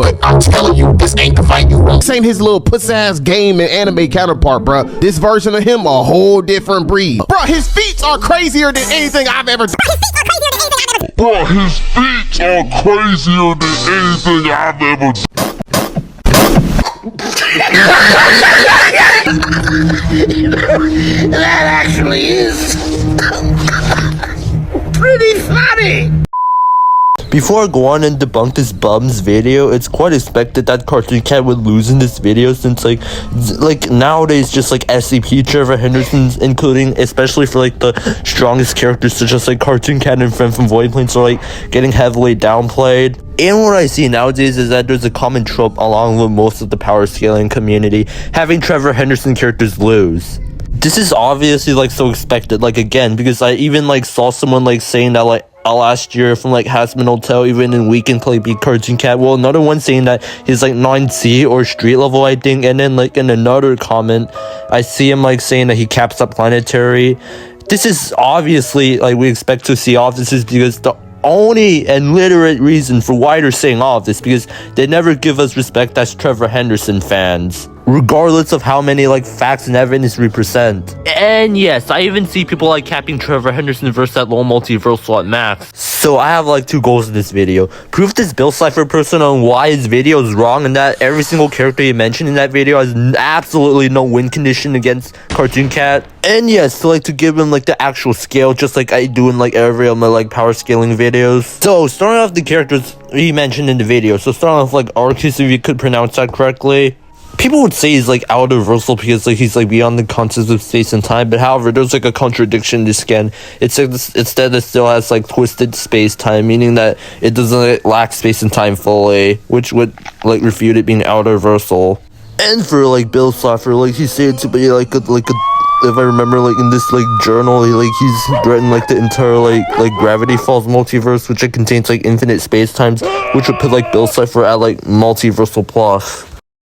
but I'm telling you, this ain't the fight you want. This ain't his little puss-ass game and anime counterpart, bruh. This version of him, a whole different breed. Bruh, his feats are crazier than anything I've ever done. Bruh, his feats are crazier than anything I've ever done. That actually is pretty funny. Before I go on and debunk this bum's video, it's quite expected that Cartoon Cat would lose in this video, since like nowadays just like SCP Trevor Henderson's, including especially for like the strongest characters such as like Cartoon Cat and Friend from Void Planes, are like getting heavily downplayed. And what I see nowadays is that there's a common trope along with most of the power scaling community, having Trevor Henderson characters lose. This is obviously like so expected, like again, because I even like saw someone like saying that like last year from like Hasman Hotel, even in Weekend Play beat Cartoon Cat. Well, another one saying that he's like 9C or street level, I think. And then like in another comment, I see him like saying that he caps up Planetary. This is obviously like we expect to see off. This is because the only and literate reason for why they're saying all of this, because they never give us respect as Trevor Henderson fans, regardless of how many like facts and evidence we present. And yes, I even see people like capping Trevor Henderson versus that Low Multiversal at max. So I have like two goals in this video: prove this Bill Cipher person on why his video is wrong, and that every single character he mentioned in that video has absolutely no win condition against Cartoon Cat. And yes, so like to give him like the actual scale, just like I do in like every of my like power scaling videos. So starting off the characters he mentioned in the video. So starting off like Arcus, if you could pronounce that correctly. People would say he's like outerversal because like he's like beyond the concepts of space and time, but however there's like a contradiction in this scan. It's like instead it still has like twisted space time, meaning that it doesn't like, lack space and time fully, which would like refute it being outerversal. And for like Bill Cipher, like he said to be like a if I remember, like in this like journal, he's threatened like the entire like Gravity Falls multiverse, which it contains like infinite space times, which would put like Bill Cipher at like multiversal plus.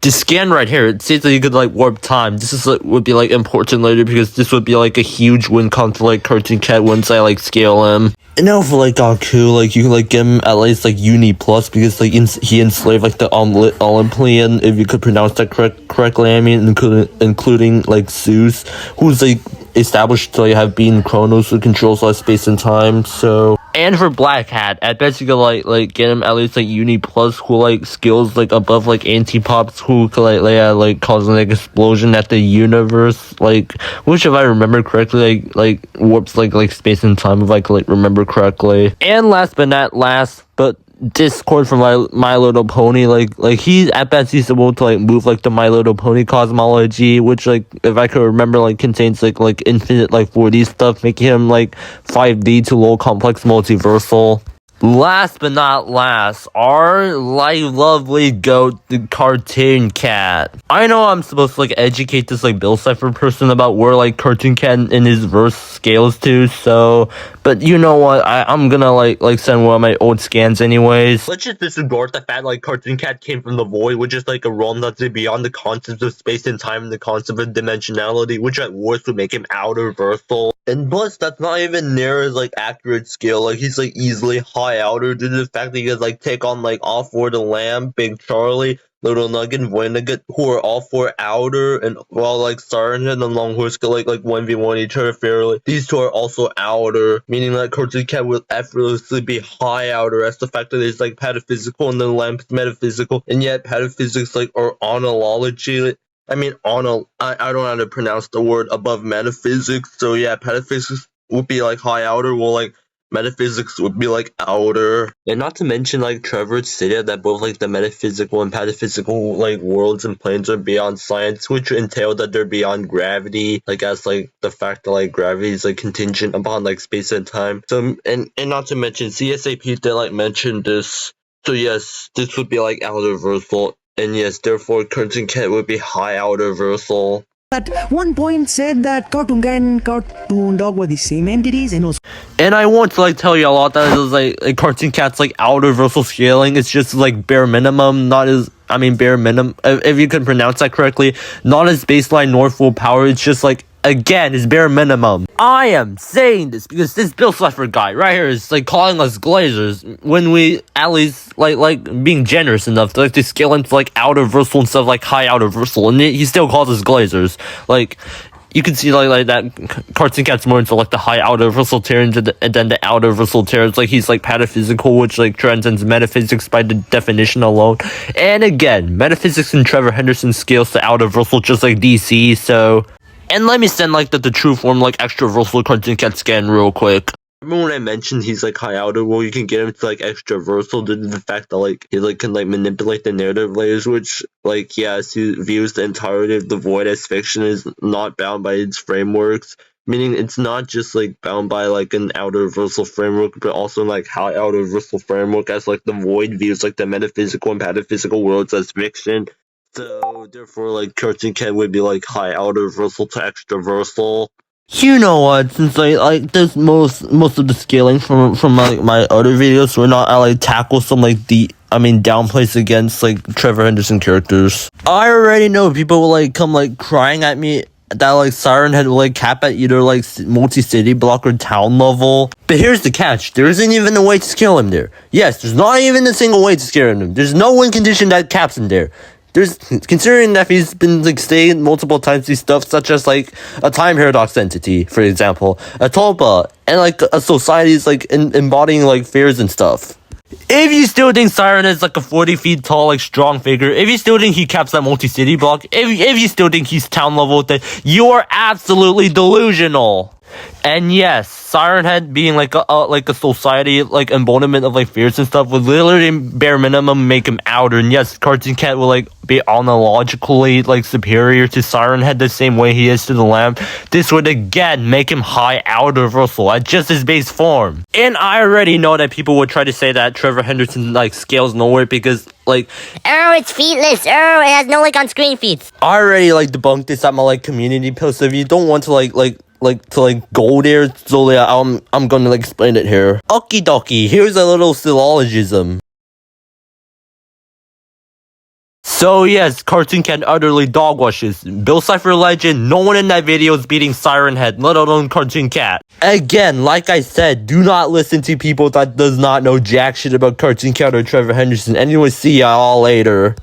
This scan right here, it says that you could like warp time. This is like would be like important later, because this would be like a huge win con for like Cartoon Cat once I like scale him. And now for like Gaku, like you can like get him at least like Uni plus, because like he enslaved like the Olympian, if you could pronounce that correctly. I mean, including like Zeus, who's like established to like have been Chronos, who controls like space and time. So. And for Black Hat, at best you could like get him at least like Uni plus, who like skills like above like Antipops, who could like cause an like explosion at the universe, like, which if I remember correctly like warps like space and time, if I could like remember correctly. And last but not last, but Discord from My Little Pony, like he's at best he's able to like move like the My Little Pony cosmology, which like if I could remember like contains like infinite like 4D stuff, making him like 5D to low complex multiversal. Last but not last, our like lovely goat, the Cartoon Cat. I know I'm supposed to like educate this like Bill Cipher person about where like Cartoon Cat in his verse scales to, so but you know what, I'm gonna like send one of my old scans anyways. Let's just disregard the fact like Cartoon Cat came from the void, which is like a realm that's beyond the concepts of space and time and the concept of dimensionality, which at worst would make him outerversal. And plus, that's not even near as like accurate scale. Like he's like easily high outer due to the fact that he could like take on like all four the Lamb, Big Charlie, Little Nugget, and Void Nugget, who are all four outer, and while like Siren Head and Long Horse could like 1v1 each other fairly, these two are also outer, meaning that Cartoon Cat will effortlessly be high outer, as the fact that it's like pataphysical and the Lamb is metaphysical, and yet pataphysics like are onology. I mean, I don't know how to pronounce the word above metaphysics, so yeah, pataphysics would be like high outer, while like metaphysics would be like outer. And not to mention like Trevor stated that both like the metaphysical and pataphysical like worlds and planes are beyond science, which entail that they're beyond gravity, like as like the fact that like gravity is like contingent upon like space and time. So and not to mention CSAP did like mention this, so yes, this would be like outerversal. And yes, therefore, Cartoon Cat would be high outerversal. At one point said that Cartoon Cat and Cartoon Dog were the same entities, and also. And I want to like tell you a lot that is like Cartoon Cat's like outerversal scaling. It's just like bare minimum, not as bare minimum. If you can pronounce that correctly, not as baseline nor full power. It's just like Again, is bare minimum. I am saying this because this Bill Cipher guy right here is like calling us glazers when we at least like being generous enough to like to scale into like outerversal instead of like high outerversal, and he still calls us glazers. Like, you can see like that Cartoon Cat's more into like the high outerversal tier and then the outerversal tier. It's like he's like pataphysical, which like transcends metaphysics by the definition alone. And again, metaphysics in Trevor Henderson scales to outerversal just like DC. So, and let me send like the true form like extraversal Cartoon Cat scan real quick. Remember when I mentioned he's like high outer? Well, you can get him to like extraversal due to the fact that like he like can like manipulate the narrative layers, which like yes, he views the entirety of the void as fiction, is not bound by its frameworks. Meaning it's not just like bound by like an outerversal framework, but also like high outerversal framework, as like the void views like the metaphysical and pataphysical worlds as fiction. So therefore, like Cartoon Cat would be like high outerversal to extraversal. You know what? Since like there's most of the scaling from like my other videos, we're not like tackle some like downplays against like Trevor Henderson characters. I already know people will like come like crying at me that like Siren Head will like cap at either like multi-city block or town level. But here's the catch: there isn't even a way to scale him there. Yes, there's not even a single way to scale him. There's no win condition that caps him there. Considering that he's been like saying multiple times these stuff, such as like a time paradox entity, for example, a tulpa, and like a society is like embodying like fears and stuff. If you still think Siren is like a 40 feet tall, like strong figure, if you still think he caps that multi-city block, if you still think he's town level, then you are absolutely delusional. And yes, Siren Head being like a society like embodiment of like fears and stuff would literally bare minimum make him outer. And yes, Cartoon Cat will like be analogically like superior to Siren Head the same way he is to the lamb. This would again make him high outerversal at just his base form. And I already know that people would try to say that Trevor Henderson like scales nowhere because like, oh, it's feetless. Oh, it has no like on screen feeds. I already like debunked this at my like community post. So if you don't want to like go there, so yeah, I'm gonna like explain it here. Okie dokie, here's a little syllogism. So yes, Cartoon Cat utterly dogwashes Bill Cipher legend. No one in that video is beating Siren Head, let alone Cartoon Cat. Again, like I said, do not listen to people that does not know jack shit about Cartoon Cat or Trevor Henderson. Anyway, see y'all later.